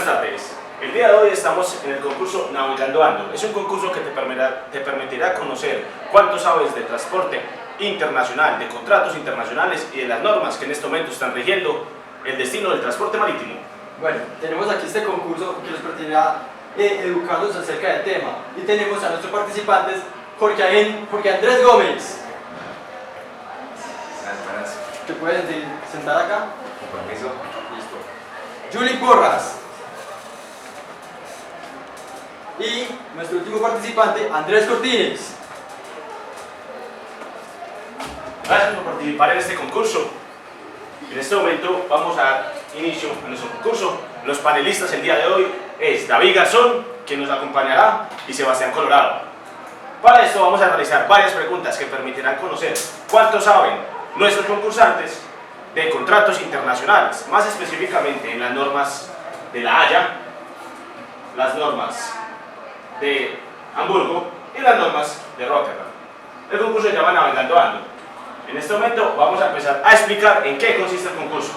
Buenas tardes. El día de hoy estamos en el concurso Navegando Ando. Es un concurso que te permitirá conocer cuánto sabes de transporte internacional, de contratos internacionales y de las normas que en este momento están rigiendo el destino del transporte marítimo. Bueno, tenemos aquí este concurso que nos permitirá educarnos acerca del tema. Y tenemos a nuestros participantes, Jorge Andrés Gómez. Buenas. ¿Te puedes sentar acá? Con permiso. Listo. Juli Porras. Y nuestro último participante, Andrés Cortines. Gracias por participar en este concurso. En este momento vamos a dar inicio a nuestro concurso. Los panelistas el día de hoy es David Garzón, quien nos acompañará, y Sebastián Colorado. Para esto vamos a realizar varias preguntas que permitirán conocer cuánto saben nuestros concursantes de contratos internacionales, más específicamente en las normas de la Haya, las normas de Hamburgo y las normas de Rotterdam. El concurso se llama Navegando Ando. En este momento vamos a empezar a explicar en qué consiste el concurso.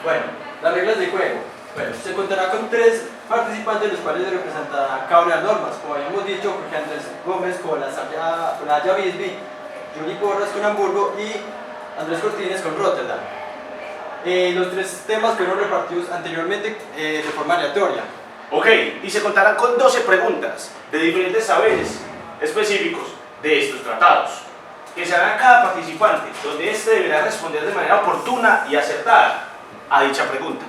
Bueno, las reglas de juego. Bueno, se contará con 3 participantes, los cuales representarán cada una de las normas. Como habíamos dicho, Jorge Andrés Gómez con la Haya Visby, Juli Porras con Hamburgo y Andrés Cortines con Rotterdam. Los 3 temas fueron repartidos anteriormente de forma aleatoria. Ok, y se contarán con 12 preguntas de diferentes saberes específicos de estos tratados, que se harán a cada participante, donde éste deberá responder de manera oportuna y acertada a dicha pregunta.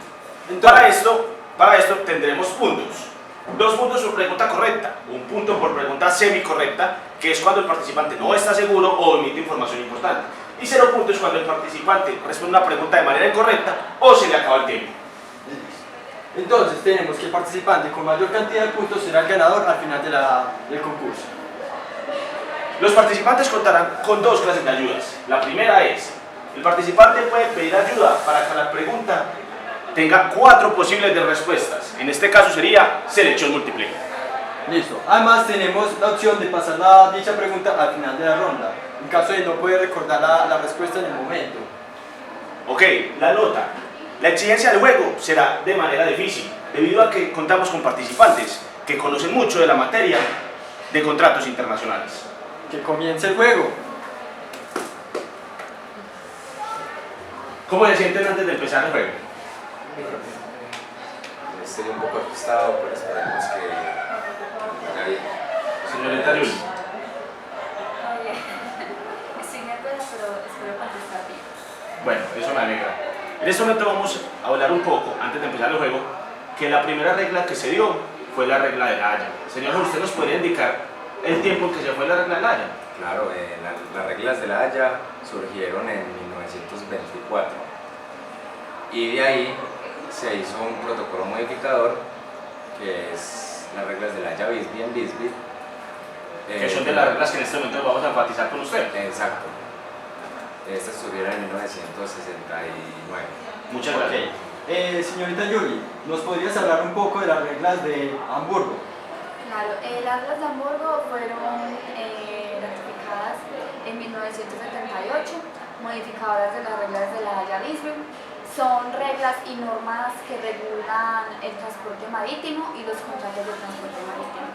Entonces, Para esto tendremos puntos. 2 puntos por pregunta correcta, 1 punto por pregunta semicorrecta, que es cuando el participante no está seguro o omite información importante, y 0 puntos cuando el participante responde una pregunta de manera incorrecta o se le acaba el tiempo. entonces tenemos que el participante con mayor cantidad de puntos será el ganador al final del concurso. Los participantes contarán con 2 clases de ayudas. La primera es, el participante puede pedir ayuda para que la pregunta tenga 4 posibles de respuestas. En este caso sería selección múltiple. Listo. Además tenemos la opción de pasar dicha pregunta al final de la ronda, en caso de no poder recordar la respuesta en el momento. Ok, la nota. La exigencia del juego será de manera difícil, debido a que contamos con participantes que conocen mucho de la materia de contratos internacionales. Que comience el juego. ¿Cómo se sienten antes de empezar el juego? Estoy un poco asustado, pero esperemos que vaya bien. Señorita Yuli. Oye, estoy nerviosa, pero espero contestar bien. Bueno, eso me alegra. En este momento vamos a hablar un poco, antes de empezar el juego, que la primera regla que se dio fue la regla de la Haya. Señor, ¿usted nos podría indicar el tiempo en que se fue la regla de la Haya? Claro, las reglas de la Haya surgieron en 1924 y de ahí se hizo un protocolo modificador que es las reglas de la Haya Visby en Visby. Que son de las reglas que en este momento vamos a enfatizar con usted. Exacto. Estas surgieron en 1969. Muchas Ok. gracias. Señorita Yuli, ¿nos podrías hablar un poco de las reglas de Hamburgo? Claro, las reglas de Hamburgo fueron ratificadas en 1978, modificadoras de las reglas de la Haya Visby. Son reglas y normas que regulan el transporte marítimo y los contratos de transporte marítimo.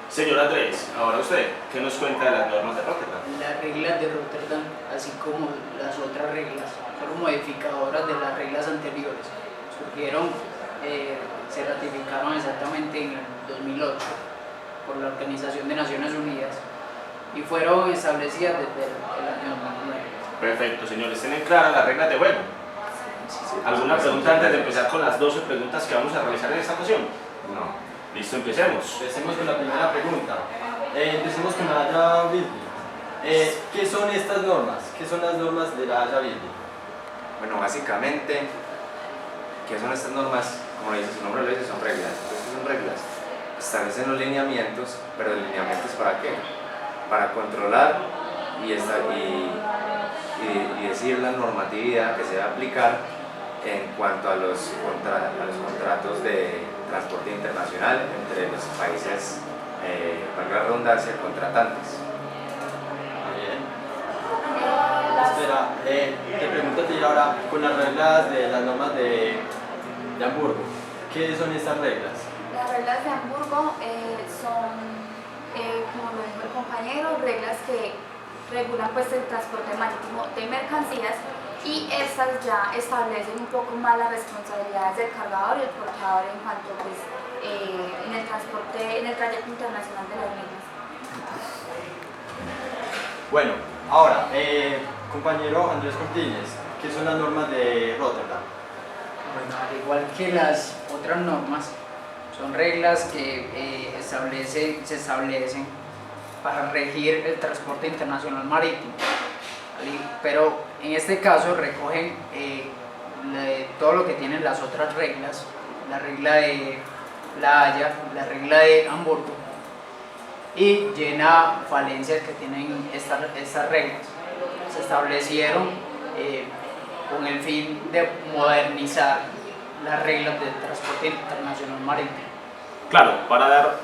Señor Andrés, ahora usted, ¿qué nos cuenta de las normas de Rotterdam? Las reglas de Rotterdam, así como las otras reglas, fueron modificadoras de las reglas anteriores. Surgieron, se ratificaron exactamente en el 2008 por la Organización de Naciones Unidas y fueron establecidas desde el año 2009. Perfecto, señores, ¿tienen claras las reglas de juego? ¿Alguna pregunta antes de empezar con las 12 preguntas que vamos a realizar en esta ocasión? No. Listo, empecemos. Empecemos con la primera pregunta. Empecemos con la Haya Visby. ¿Qué son estas normas? ¿Qué son las normas de la Haya Visby? Bueno, básicamente, ¿qué son estas normas? Como dice su nombre, lo dice, son reglas. Entonces, ¿qué son reglas? Establecen los lineamientos, pero ¿los lineamientos para qué? Para controlar y decir la normatividad que se va a aplicar en cuanto a los contratos de transporte internacional entre los países, valga la redundancia, contratantes. Bien. Espera, te pregunto a ti ahora con las reglas de las normas de Hamburgo. ¿Qué son estas reglas? Las reglas de Hamburgo son, como lo dijo el compañero, reglas que regulan pues, el transporte marítimo de mercancías, y estas ya establecen un poco más las responsabilidades del cargador y el portador en cuanto pues, en el transporte, en el trayecto internacional de las mismas. Bueno, ahora, compañero Andrés Cortines, ¿qué son las normas de Rotterdam? Bueno, al igual que las otras normas, son reglas que se establecen para regir el transporte internacional marítimo, pero en este caso recogen todo lo que tienen las otras reglas, la regla de La Haya, la regla de Hamburgo, y llena falencias que tienen estas reglas. Se establecieron con el fin de modernizar las reglas del transporte internacional marítimo. Claro, para dar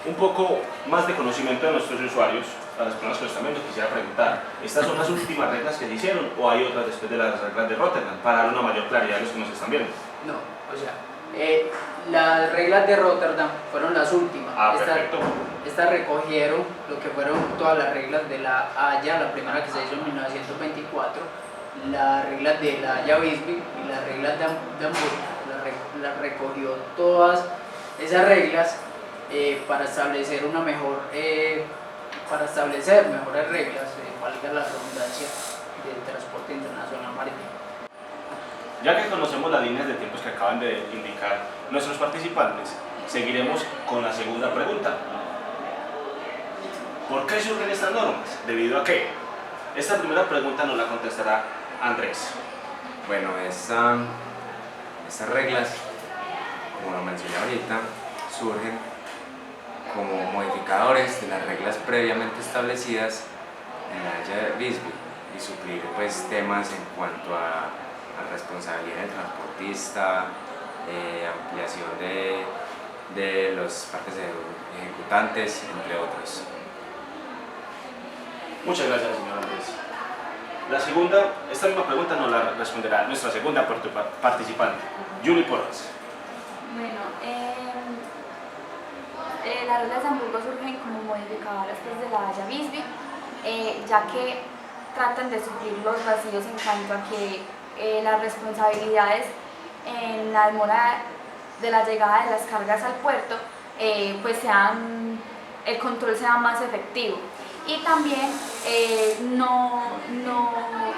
un poco más de conocimiento de nuestros usuarios, a las personas que lo están viendo, quisiera preguntar, ¿estas son las últimas reglas que se hicieron o hay otras después de las reglas de Rotterdam, para dar una mayor claridad a los que nos están viendo? No, o sea, las reglas de Rotterdam fueron las últimas. Perfecto. Estas recogieron lo que fueron todas las reglas de la Haya, la primera que se hizo en 1924, las reglas de la Haya Visby y las reglas de Hamburgo. Las recogió todas esas reglas para establecer mejores reglas, valga la redundancia, del transporte internacional marítimo. Ya que conocemos las líneas de tiempos que acaban de indicar nuestros participantes, seguiremos con la segunda pregunta. ¿Por qué surgen estas normas? ¿Debido a qué? Esta primera pregunta nos la contestará Andrés. Bueno, estas reglas, como lo mencioné ahorita, surgen como modificadores de las reglas previamente establecidas en la Haya Visby y suplir pues, temas en cuanto a responsabilidad del transportista, ampliación de los partes ejecutantes, entre otros. Muchas gracias, señor Andrés. Esta misma pregunta nos la responderá nuestra segunda participante, Julie Porras. Bueno, las reglas de Hamburgo surgen como modificadoras pues, de la Haya Visby, ya que tratan de suplir los vacíos en cuanto a que las responsabilidades en la demora de la llegada de las cargas al puerto, pues el control sea más efectivo. Y también no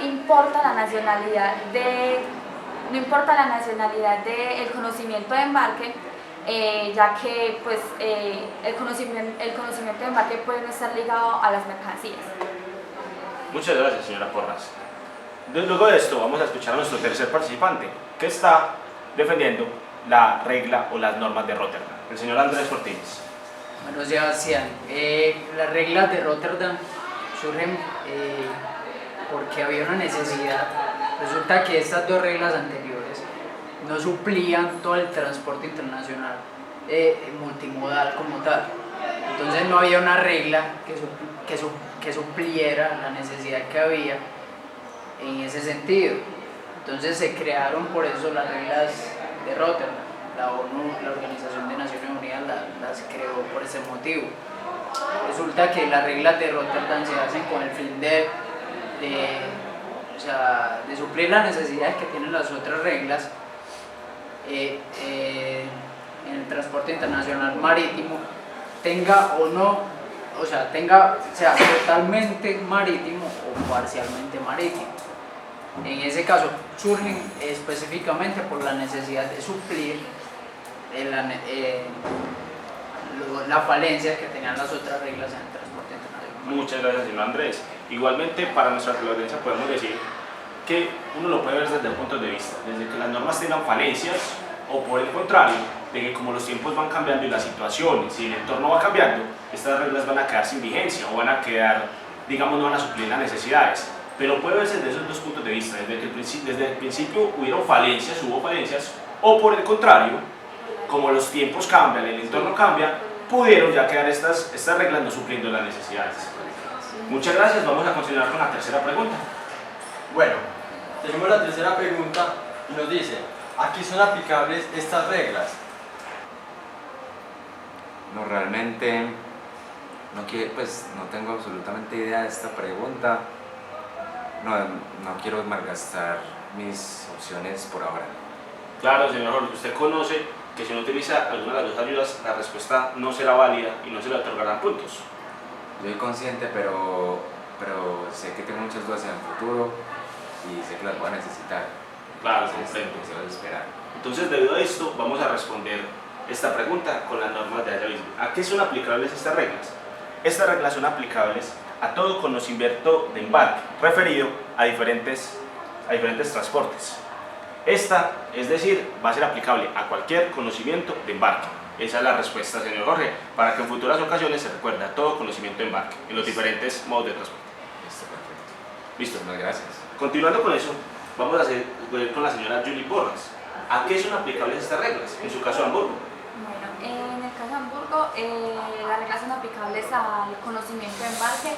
importa la nacionalidad del conocimiento de embarque, ya que pues, el conocimiento de embarque puede no estar ligado a las mercancías. Muchas gracias, señora Porras. Luego de esto vamos a escuchar a nuestro tercer participante, que está defendiendo la regla o las normas de Rotterdam, el señor Andrés Cortines. Bueno, Sebastián, las reglas de Rotterdam surgen porque había una necesidad. Resulta que estas dos reglas anteriores no suplían todo el transporte internacional multimodal como tal. Entonces no había una regla que supliera la necesidad que había en ese sentido. Entonces se crearon por eso las reglas de Rotterdam. La ONU, la Organización de Naciones Unidas, las creó por ese motivo. Resulta que las reglas de Rotterdam se hacen con el fin de suplir las necesidades que tienen las otras reglas en el transporte internacional marítimo, sea totalmente marítimo o parcialmente marítimo. En ese caso surgen específicamente por la necesidad de suplir la falencia que tenían las otras reglas en el transporte internacional. Muchas gracias, señor Andrés. Igualmente, para nuestra audiencia podemos decir que uno lo puede ver desde dos puntos de vista, desde que las normas tengan falencias o por el contrario, de que como los tiempos van cambiando y las situaciones y el entorno va cambiando, estas reglas van a quedar sin vigencia o van a quedar, digamos, no van a suplir las necesidades. Pero puede verse desde esos dos puntos de vista, desde el principio hubo falencias, o por el contrario, como los tiempos cambian, el entorno cambia, pudieron ya quedar estas reglas no supliendo las necesidades. Muchas gracias, vamos a continuar con la tercera pregunta. Bueno, tenemos la tercera pregunta y nos dice, ¿aquí son aplicables estas reglas? No, realmente pues, no tengo absolutamente idea de esta pregunta. No quiero malgastar mis opciones por ahora. Claro, señor Jorge, usted conoce que si no utiliza alguna de las dos ayudas, la respuesta no será válida y no se le otorgarán puntos. Yo soy consciente, pero sé que tengo muchas dudas en el futuro y sé que las voy a necesitar. Claro, Entonces, comprendo. se va a esperar. Entonces, debido a esto, vamos a responder esta pregunta con las normas de Haya Visby. ¿A qué son aplicables estas reglas? Estas reglas son aplicables a todo conocimiento de embarque referido a diferentes transportes. Esta, es decir, va a ser aplicable a cualquier conocimiento de embarque. Esa es la respuesta, señor Jorge, para que en futuras ocasiones se recuerde a todo conocimiento de embarque en los diferentes modos de transporte. Listo, perfecto. Listo. Muchas gracias. Continuando con eso, vamos a seguir con la señora Julie Porras. ¿A qué son aplicables estas reglas? En su caso, de Hamburgo. Bueno, en el caso de Hamburgo, las reglas son aplicables al conocimiento de embarque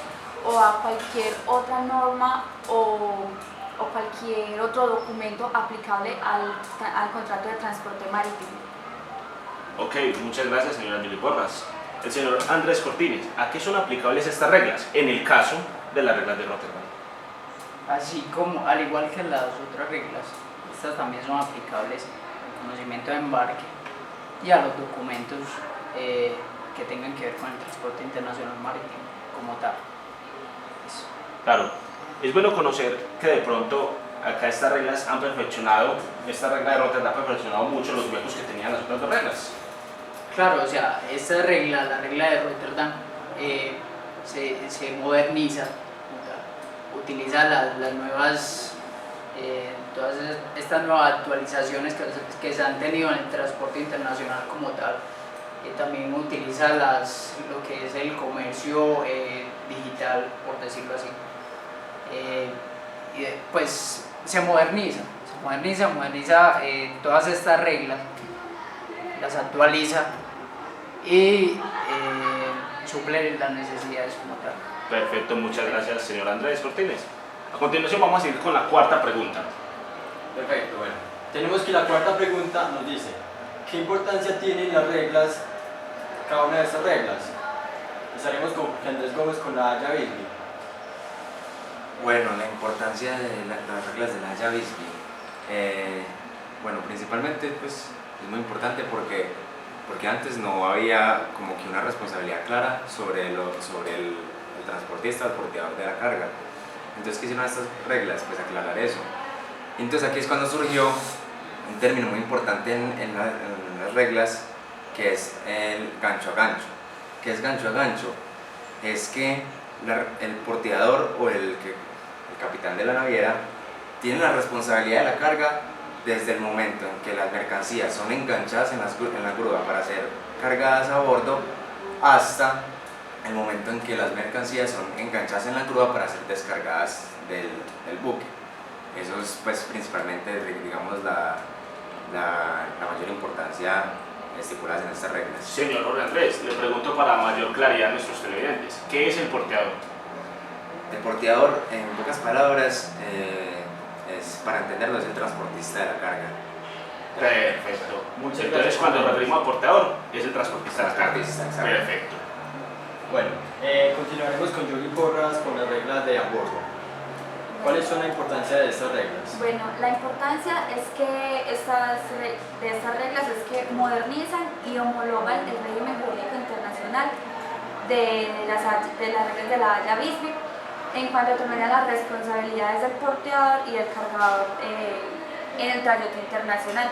o a cualquier otra norma o cualquier otro documento aplicable al contrato de transporte marítimo. Ok, muchas gracias, señora Julie Porras. El señor Andrés Cortines, ¿a qué son aplicables estas reglas? En el caso de las reglas de Rotterdam. Así como, al igual que las otras reglas, estas también son aplicables al conocimiento de embarque y a los documentos que tengan que ver con el transporte internacional marítimo como tal. Eso. Claro, es bueno conocer que de pronto acá estas reglas han perfeccionado, esta regla de Rotterdam ha perfeccionado mucho los huecos que tenían las otras dos reglas. Claro, o sea, esta regla, la regla de Rotterdam, se moderniza, utiliza las nuevas, todas estas nuevas actualizaciones que se han tenido en el transporte internacional como tal. También utiliza lo que es el comercio digital, por decirlo así. Pues se moderniza todas estas reglas, las actualiza y suple las necesidades como tal. Perfecto, muchas gracias, señor Andrés Cortines. A continuación vamos a seguir con la cuarta pregunta. Perfecto, bueno. Tenemos que la cuarta pregunta nos dice, ¿qué importancia tienen las reglas, cada una de estas reglas? Estaremos con Andrés Gómez con la Haya Visby. Bueno, la importancia de las reglas de la Haya Visby. Bueno, principalmente pues, es muy importante porque antes no había como que una responsabilidad clara sobre el transportista, el porteador de la carga. Entonces, ¿qué hicieron estas reglas? Pues aclarar eso. Entonces aquí es cuando surgió un término muy importante en las reglas, que es el gancho a gancho. ¿Qué es gancho a gancho? Es que el porteador o el capitán de la naviera tiene la responsabilidad de la carga desde el momento en que las mercancías son enganchadas en la grúa para ser cargadas a bordo hasta el momento en que las mercancías son enganchadas en la grúa para ser descargadas del buque. Eso es pues principalmente, digamos, la mayor importancia estipulada en estas reglas. Señor Jorge Andrés, le pregunto para mayor claridad a nuestros televidentes, ¿qué es el porteador? El porteador, en pocas palabras, es, para entenderlo, es el transportista de la carga. Perfecto. Muchas Entonces, gracias. cuando nos referimos a porteador, es el transportista de la carga. Transportista, exacto. Perfecto. Bueno, continuaremos con Julie Porras con las reglas de Hamburgo. ¿Cuáles son la importancia de estas reglas? Bueno, la importancia es que de estas reglas es que modernizan y homologan el régimen jurídico internacional de las reglas de la Haya Visby en cuanto determinan las responsabilidades del porteador y del cargador en el trayecto internacional.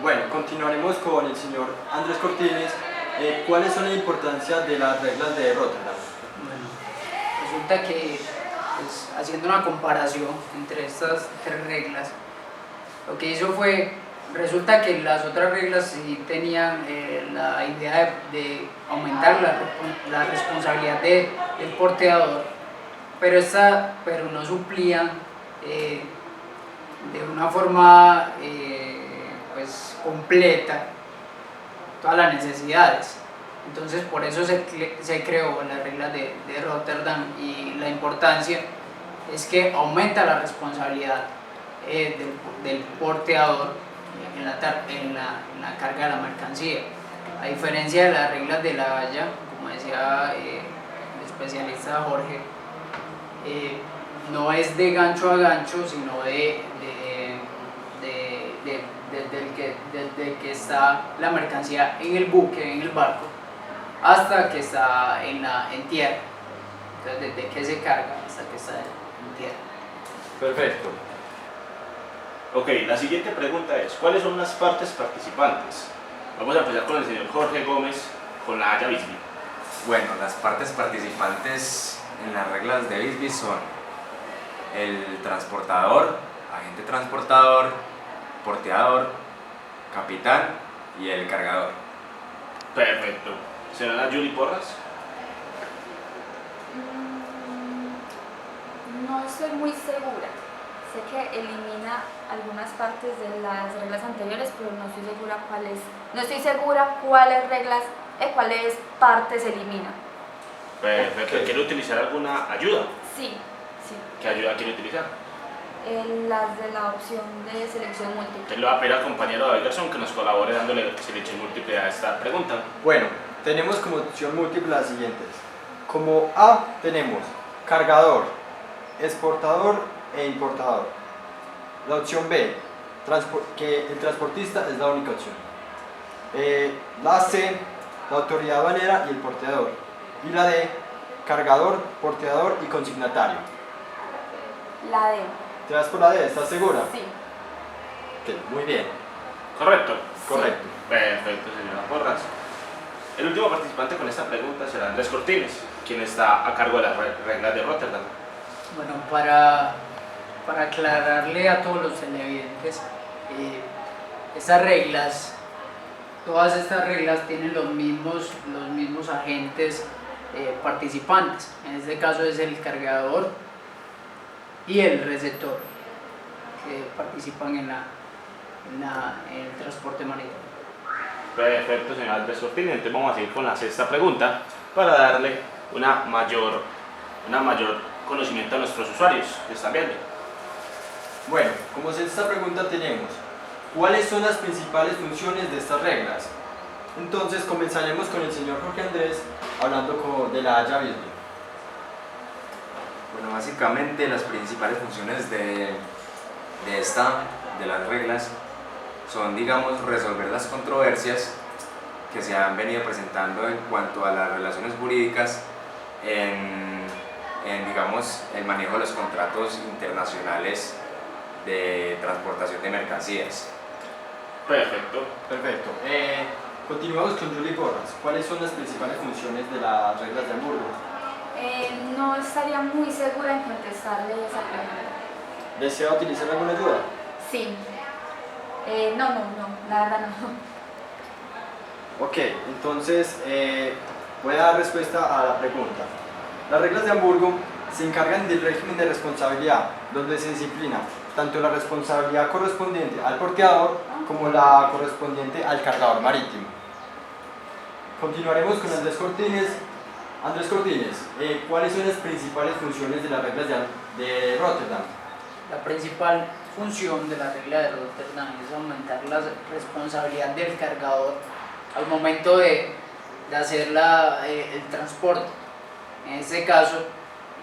Bueno, continuaremos con el señor Andrés Cortines. ¿Cuáles son la importancia de las reglas de Rotterdam? Bueno, resulta que, pues, haciendo una comparación entre estas tres reglas, lo que hizo fue, resulta que las otras reglas sí tenían la idea de aumentar la responsabilidad del porteador, pero no suplían de una forma pues, completa todas las necesidades. Entonces por eso se creó la regla de Rotterdam, y la importancia es que aumenta la responsabilidad del porteador en la carga de la mercancía. A diferencia de las reglas de la Haya, como decía el especialista Jorge, no es de gancho a gancho, sino desde que está la mercancía en el buque, en el barco, hasta que está en tierra. Entonces, desde que se carga hasta que está en tierra. Perfecto. Ok, la siguiente pregunta es, ¿cuáles son las partes participantes? Vamos a empezar con el señor Jorge Gómez, con la Haya Bisbee. Bueno, las partes participantes en las reglas de Bisbee son el transportador, agente transportador, porteador, capitán y el cargador. Perfecto. Señora Julie Porras. No estoy muy segura. Sé que elimina algunas partes de las reglas anteriores, pero no estoy segura cuáles reglas, cuáles partes elimina. Perfecto. Ok. ¿Quiere utilizar alguna ayuda? Sí, sí. ¿Qué ayuda quiere utilizar? Las de la opción de selección múltiple. Entonces le va a pedir al compañero David Garzón que nos colabore dándole selección múltiple a esta pregunta. Bueno, tenemos como opción múltiple las siguientes. Como A tenemos cargador, exportador e importador. La opción B, que el transportista es la única opción. La C, la autoridad aduanera y el porteador. Y la D, cargador, porteador y consignatario. La D. ¿Te vas por la D? ¿Estás segura? Sí. Ok, muy bien. ¿Correcto? Correcto. Perfecto, señora Porras. El último participante con esta pregunta será Andrés Cortines, quien está a cargo de las reglas de Rotterdam. Bueno, para aclararle a todos los televidentes, estas reglas, todas estas reglas tienen los mismos agentes participantes. En este caso es el cargador y el receptor que participan en el transporte marítimo. Perfecto, señor Andrés Cortines. Entonces vamos a ir con la sexta pregunta para darle una mayor conocimiento a nuestros usuarios que están viendo. Bueno, como esta pregunta tenemos, ¿cuáles son las principales funciones de estas reglas? Entonces comenzaremos con el señor Jorge Andrés hablando de la Haya Bisbee. Bueno, básicamente las principales funciones de las reglas son, digamos, resolver las controversias que se han venido presentando en cuanto a las relaciones jurídicas en digamos, el manejo de los contratos internacionales de transportación de mercancías. Perfecto. Perfecto. Continuamos con Julie Porras. ¿Cuáles son las principales funciones de las reglas de Hamburgo? No estaría muy segura en contestarle esa pregunta. ¿Desea utilizar alguna ayuda? Sí. No, la verdad no. Ok, entonces voy a dar respuesta a la pregunta. Las reglas de Hamburgo se encargan del régimen de responsabilidad, donde se disciplina tanto la responsabilidad correspondiente al porteador como la correspondiente al cargador marítimo. Continuaremos con Andrés Cortines. Andrés Cortines, ¿cuáles son las principales funciones de las reglas de Rotterdam? La principal función de la regla de Rotterdam es aumentar la responsabilidad del cargador al momento de hacer el transporte. En este caso,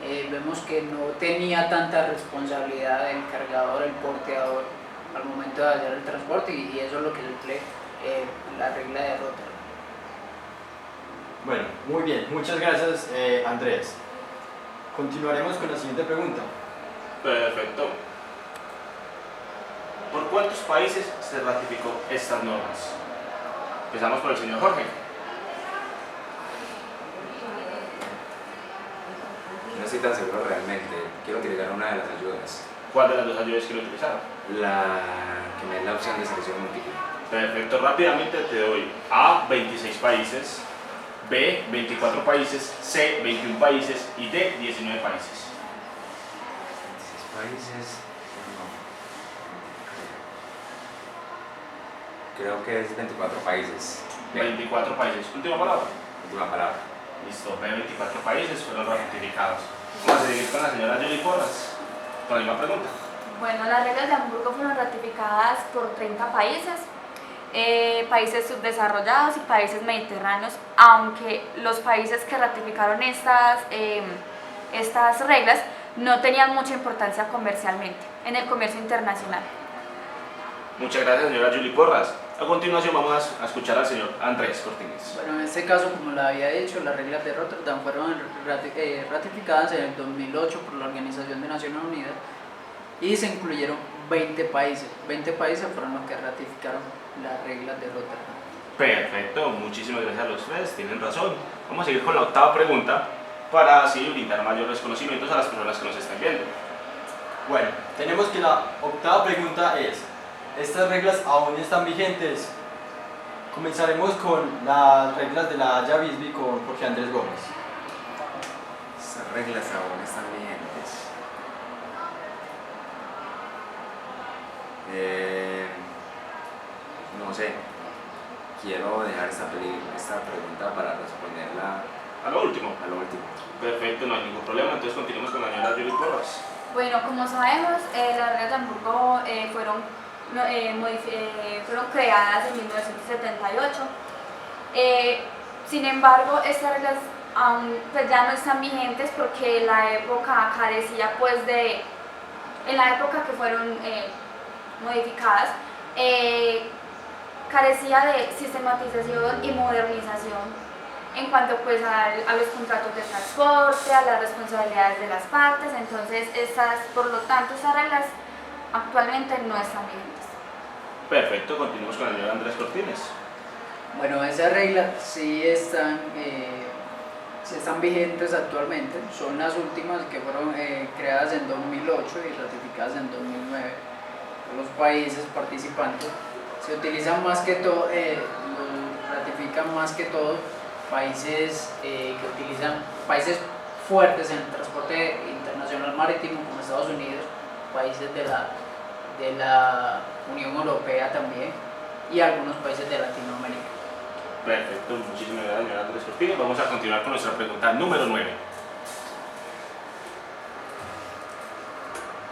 vemos que no tenía tanta responsabilidad el cargador, el porteador, al momento de hacer el transporte, y eso es lo que suple la regla de Rotterdam. Bueno, muy bien, muchas gracias Andrés. Continuaremos con la siguiente pregunta. Perfecto. ¿Por cuántos países se ratificó estas normas? Empezamos por el señor Jorge. No estoy tan seguro realmente, quiero utilizar una de las ayudas, ¿Cuál de las dos ayudas quiere utilizar? la que me da la opción de selección múltiple. Perfecto, rápidamente te doy A, 26 países, B, 24 países, C, 21 países y D, 19 países. 16 países, no. Creo que es 24 países. B, 24 países. Última palabra. última palabra. Listo, B, 24 países fueron ratificados. Vamos a seguir con la señora Julie Porras, con la misma pregunta. Bueno, las reglas de Hamburgo fueron ratificadas por 30 países, países subdesarrollados y países mediterráneos, aunque los países que ratificaron estas reglas no tenían mucha importancia comercialmente, en el comercio internacional. Muchas gracias, señora Julie Porras. A continuación vamos a escuchar al señor Andrés Cortines. Bueno, en este caso, como lo había dicho, las reglas de Rotterdam fueron ratificadas en el 2008 por la Organización de Naciones Unidas y se incluyeron 20 países. 20 países fueron los que ratificaron las reglas de Rotterdam. Perfecto, muchísimas gracias a los tres, tienen razón. Vamos a seguir con la octava pregunta para así brindar mayores conocimientos a las personas que nos están viendo. Bueno, tenemos que la octava pregunta es: ¿estas reglas aún están vigentes? Comenzaremos con las reglas de la Haya Visby con Jorge Andrés Gómez. Estas reglas aún están vigentes. No sé, quiero dejar esta pregunta para responderla A lo último. a lo último. Perfecto, no hay ningún problema, entonces continuamos con la señora Julie Porras. Bueno, como sabemos, las reglas de Hamburgo fueron creadas en 1978. Sin embargo, estas reglas aún pues, ya no están vigentes porque la época carecía pues en la época que fueron modificadas, carecía de sistematización y modernización en cuanto pues a los contratos de transporte, a las responsabilidades de las partes. Entonces por lo tanto esas reglas actualmente no están vigentes. Perfecto, continuamos con el señor Andrés Cortines. Bueno, esas reglas sí están vigentes actualmente, son las últimas que fueron creadas en 2008 y ratificadas en 2009 por los países participantes. Se utilizan más que todo, ratifican más que todo países países fuertes en el transporte internacional marítimo como Estados Unidos, países de la Unión Europea también y algunos países de Latinoamérica. Perfecto, muchísimas gracias, señor Andrés Cortines. Vamos a continuar con nuestra pregunta número 9.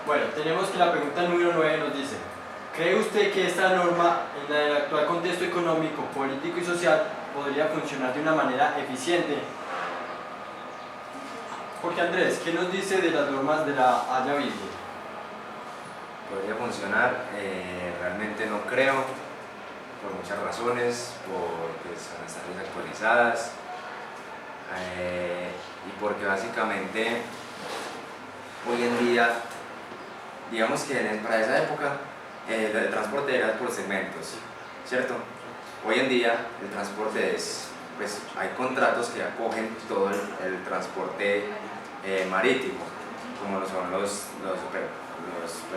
Bueno, tenemos que la pregunta número 9 nos dice: ¿cree usted que esta norma en el actual contexto económico, político y social podría funcionar de una manera eficiente? Jorge Andrés, ¿qué nos dice de las normas de la Haya Visby? Podría funcionar, realmente no creo, por muchas razones, porque están desactualizadas y porque básicamente hoy en día, digamos que para esa época el transporte era por segmentos, ¿cierto? Hoy en día el transporte pues hay contratos que acogen todo el transporte marítimo, como lo son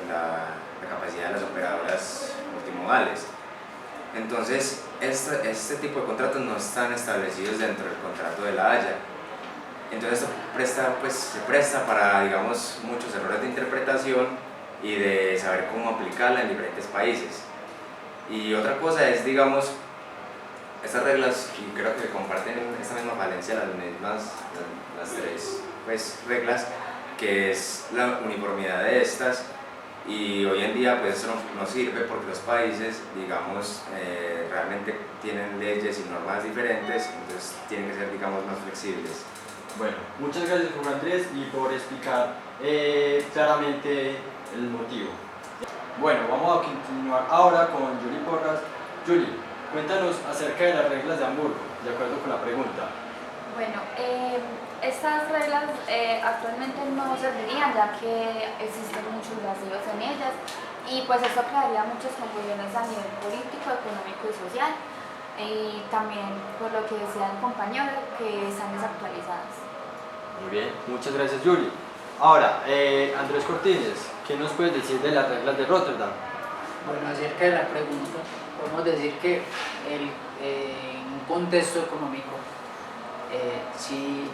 la capacidad de las operadoras multimodales. Entonces, este tipo de contratos no están establecidos dentro del contrato de la Haya. Entonces, se presta para, digamos, muchos errores de interpretación y de saber cómo aplicarla en diferentes países. Y otra cosa es, digamos, estas reglas, y creo que comparten esta misma falencia, las tres pues, reglas, que es la uniformidad de estas. Y hoy en día pues eso no sirve porque los países, digamos, realmente tienen leyes y normas diferentes, entonces tienen que ser, digamos, más flexibles. Bueno, muchas gracias Jorge Andrés y por explicar claramente el motivo. Bueno, vamos a continuar ahora con Julie Porras. Julie, cuéntanos acerca de las reglas de Hamburgo, de acuerdo con la pregunta. Bueno, estas reglas actualmente no servirían ya que existen muchos vacíos en ellas y pues esto crearía muchas confusiones a nivel político, económico y social, y también por lo que decía el compañero que están desactualizadas. Muy bien, muchas gracias Julie. Ahora, Andrés Cortines, ¿qué nos puedes decir de las reglas de Rotterdam? Bueno, acerca de la pregunta, podemos decir que en un contexto económico sí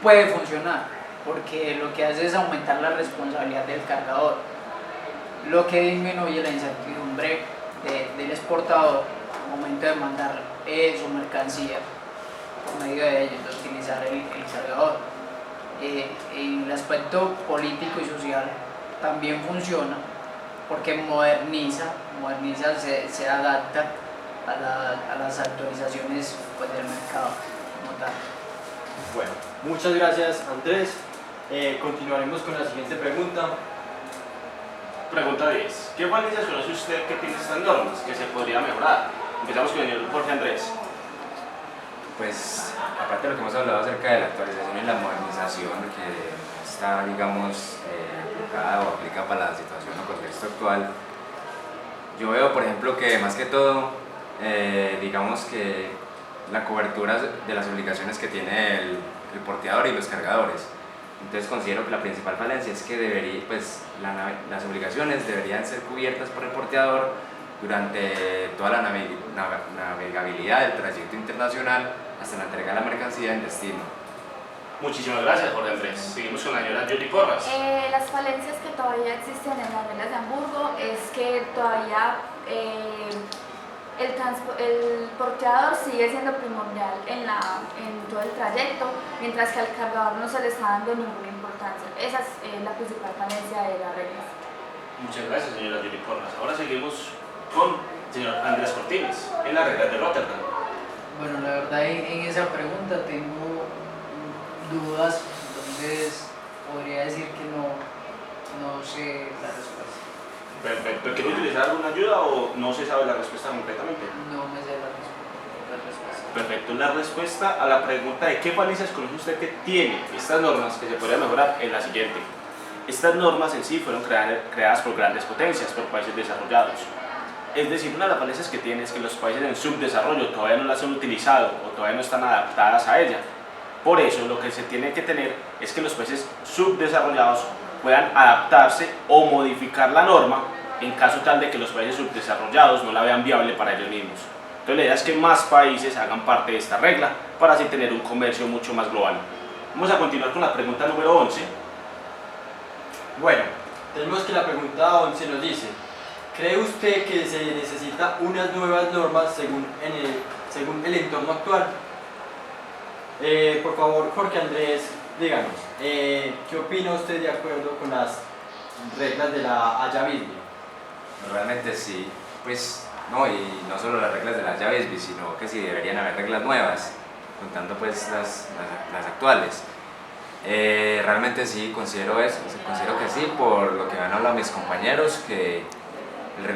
puede funcionar, porque lo que hace es aumentar la responsabilidad del cargador, lo que disminuye la incertidumbre del exportador al momento de mandar su mercancía por medio de ellos, de utilizar el cargador. en el aspecto político y social también funciona porque moderniza, se adapta a las actualizaciones pues, del mercado como tal. Bueno, muchas gracias Andrés. Continuaremos con la siguiente pregunta. Pregunta 10. ¿Qué falencias conoce usted que tiene estas normas que se podría mejorar? Empezamos con el señor Jorge Andrés. Pues, aparte de lo que hemos hablado acerca de la actualización y la modernización que está, digamos, aplicada o aplica para la situación o contexto actual, yo veo, por ejemplo, que más que todo, digamos que la cobertura de las obligaciones que tiene el porteador y los cargadores. Entonces considero que la principal falencia es que las obligaciones deberían ser cubiertas por el porteador durante toda la navegabilidad del trayecto internacional hasta la entrega de la mercancía en destino. Muchísimas gracias, Jorge Andrés. Seguimos con la señora Julie Porras. Las falencias que todavía existen en las reglas de Hamburgo es que todavía el porteador sigue siendo primordial en todo el trayecto, mientras que al cargador no se le está dando ninguna importancia. Esa es la principal falencia de las reglas. Muchas gracias, señora Julie Porras. Ahora seguimos con el señor Andrés Cortines, en las reglas de Rotterdam. Bueno, la verdad en esa pregunta tengo dudas, entonces podría decir que no sé la respuesta. Perfecto. ¿Quiere utilizar alguna ayuda o no se sabe la respuesta completamente? No me sé la respuesta. Perfecto. La respuesta a la pregunta de qué falencias conoce usted que tiene estas normas que se podrían mejorar es la siguiente. Estas normas en sí fueron creadas por grandes potencias, por países desarrollados. Es decir, una de las falencias que tiene es que los países en subdesarrollo todavía no las han utilizado o todavía no están adaptadas a ella. Por eso lo que se tiene que tener es que los países subdesarrollados puedan adaptarse o modificar la norma en caso tal de que los países subdesarrollados no la vean viable para ellos mismos. Entonces la idea es que más países hagan parte de esta regla para así tener un comercio mucho más global. Vamos a continuar con la pregunta número 11. Bueno, tenemos que la pregunta 11 nos dice: ¿cree usted que se necesita unas nuevas normas según el entorno actual? Por favor, Jorge Andrés, díganos, ¿qué opina usted de acuerdo con las reglas de la Haya Bisbee? Realmente sí, pues no, y no solo las reglas de la Haya Bisbee, sino que sí deberían haber reglas nuevas, contando pues las actuales. Realmente sí, considero eso, considero que sí, por lo que han hablado mis compañeros, que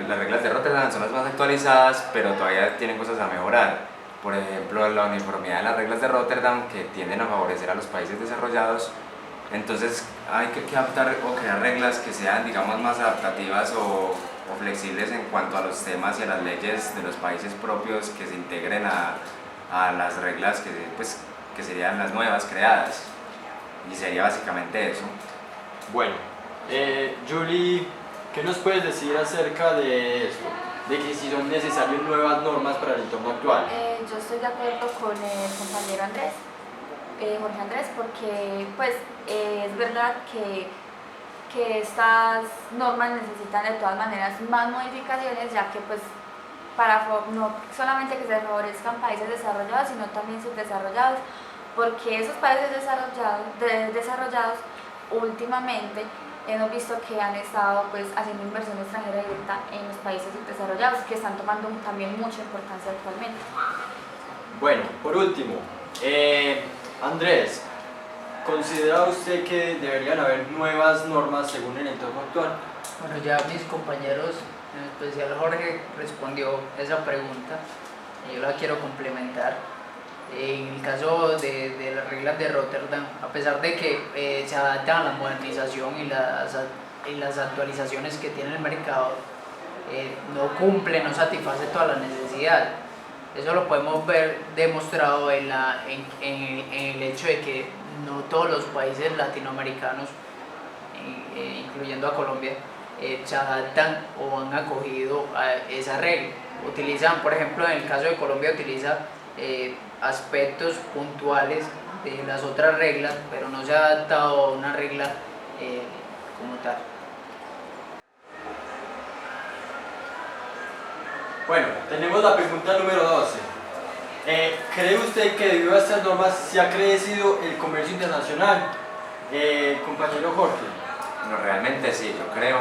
las reglas de Rotterdam son las más actualizadas, pero todavía tienen cosas a mejorar. Por ejemplo, la uniformidad de las reglas de Rotterdam, que tienden a favorecer a los países desarrollados. Entonces hay que adaptar o crear reglas que sean, digamos, más adaptativas o flexibles en cuanto a los temas y a las leyes de los países propios, que se integren a las reglas que serían las nuevas creadas. Y sería básicamente eso. Bueno, Julie, ¿qué nos puedes decir acerca de esto? De que si son necesarias nuevas normas para el entorno actual. Yo estoy de acuerdo con el compañero Andrés, Jorge Andrés, porque pues es verdad que estas normas necesitan de todas maneras más modificaciones, ya que pues para no solamente que se favorezcan países desarrollados, sino también subdesarrollados, porque esos países desarrollados últimamente hemos visto que han estado pues haciendo inversión extranjera directa en los países subdesarrollados, que están tomando también mucha importancia actualmente. Bueno, por último, Andrés, ¿considera usted que deberían haber nuevas normas según el entorno actual? Bueno, ya mis compañeros, en especial Jorge, respondió esa pregunta y yo la quiero complementar. En el caso de las reglas de Rotterdam, a pesar de que se adaptan a la modernización y las actualizaciones que tiene el mercado, no cumple, no satisface toda la necesidad. Eso lo podemos ver demostrado en el hecho de que no todos los países latinoamericanos, incluyendo a Colombia, se adaptan o han acogido a esa regla. Utilizan, por ejemplo, en el caso de Colombia, utiliza aspectos puntuales de las otras reglas, pero no se ha adaptado a una regla como tal. Bueno, tenemos la pregunta número 12. ¿Cree usted que debido a estas normas se ha crecido el comercio internacional? Compañero Jorge. Bueno, realmente sí, yo creo.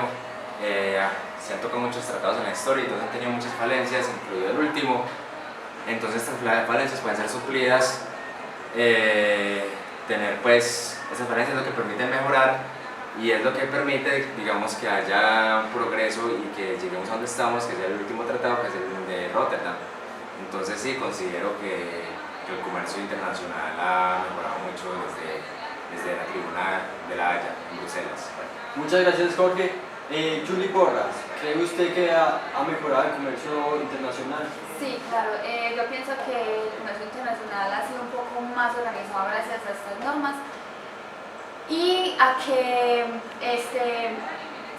Se han tocado muchos tratados en la historia y todos han tenido muchas falencias, incluido el último. Entonces estas falencias pueden ser suplidas. Tener pues esas falencias es lo que permite mejorar y es lo que permite, digamos, que haya un progreso y que lleguemos a donde estamos, que es el último tratado, que es el de Rotterdam. Entonces sí, considero que el comercio internacional ha mejorado mucho desde la tribuna de la Haya en Bruselas. Muchas gracias, Jorge. Julie Porras, ¿cree usted que ha mejorado el comercio internacional? Sí, claro. Yo pienso que el comercio internacional ha sido un poco más organizado gracias a estas normas y a que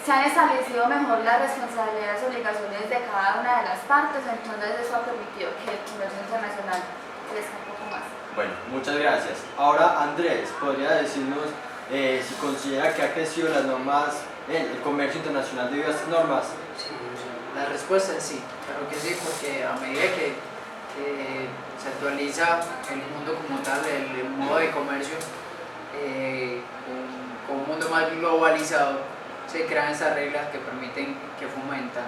se han establecido mejor las responsabilidades y obligaciones de cada una de las partes, entonces eso ha permitido que el comercio internacional crezca un poco más. Bueno, muchas gracias. Ahora Andrés, ¿podría decirnos si considera que ha crecido las normas, el comercio internacional debido a estas normas? La respuesta es sí, claro que sí, porque a medida que se actualiza el mundo como tal, el modo de comercio, con un mundo más globalizado, se crean estas reglas que permiten, que fomentan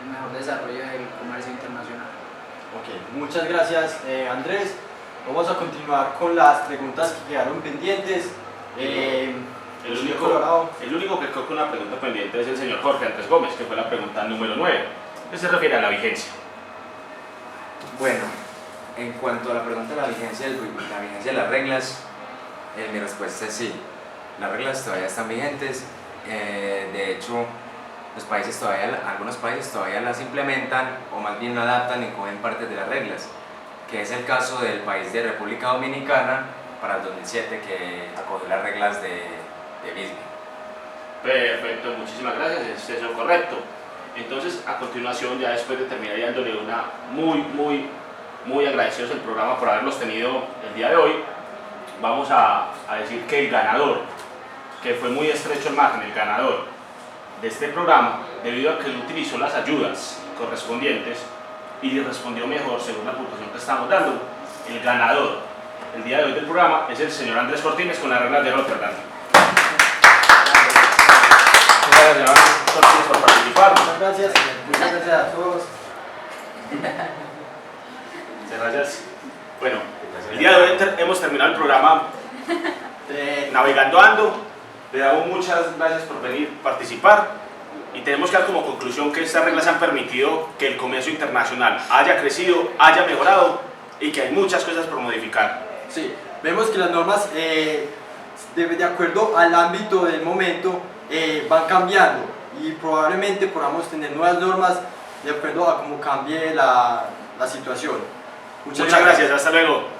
el mejor desarrollo del comercio internacional. Ok, muchas gracias, Andrés. Vamos a continuar con las preguntas que quedaron pendientes. El único que quedó con una pregunta pendiente es el señor Jorge Andrés Gómez, que fue la pregunta número 9, que se refiere a la vigencia. Bueno, en cuanto a la pregunta de la vigencia de las reglas, mi respuesta es sí. Las reglas todavía están vigentes. De hecho, algunos países todavía las implementan o más bien adaptan y cogen partes de las reglas, que es el caso del país de República Dominicana para el 2007, que acogió las reglas de Bisbee. Perfecto, muchísimas gracias, es eso correcto. Entonces, a continuación, ya después de terminar dándole una muy agradecidos el programa por haberlos tenido el día de hoy, vamos a decir que el ganador, que fue muy estrecho el margen, el ganador de este programa, debido a que él utilizó las ayudas correspondientes y le respondió mejor según la puntuación que estamos dando, el ganador el día de hoy del programa es el señor Andrés Cortines con las reglas de Rotterdam. Muchas gracias, señor Cortines, por participar. Muchas gracias a todos. Muchas gracias. Bueno, el día de hoy hemos terminado el programa Navegando Ando. Le damos muchas gracias por venir a participar y tenemos que dar como conclusión que estas reglas han permitido que el comercio internacional haya crecido, haya mejorado y que hay muchas cosas por modificar. Sí, vemos que las normas, de acuerdo al ámbito del momento, van cambiando y probablemente podamos tener nuevas normas de acuerdo a cómo cambie la situación. Muchas gracias, hasta luego.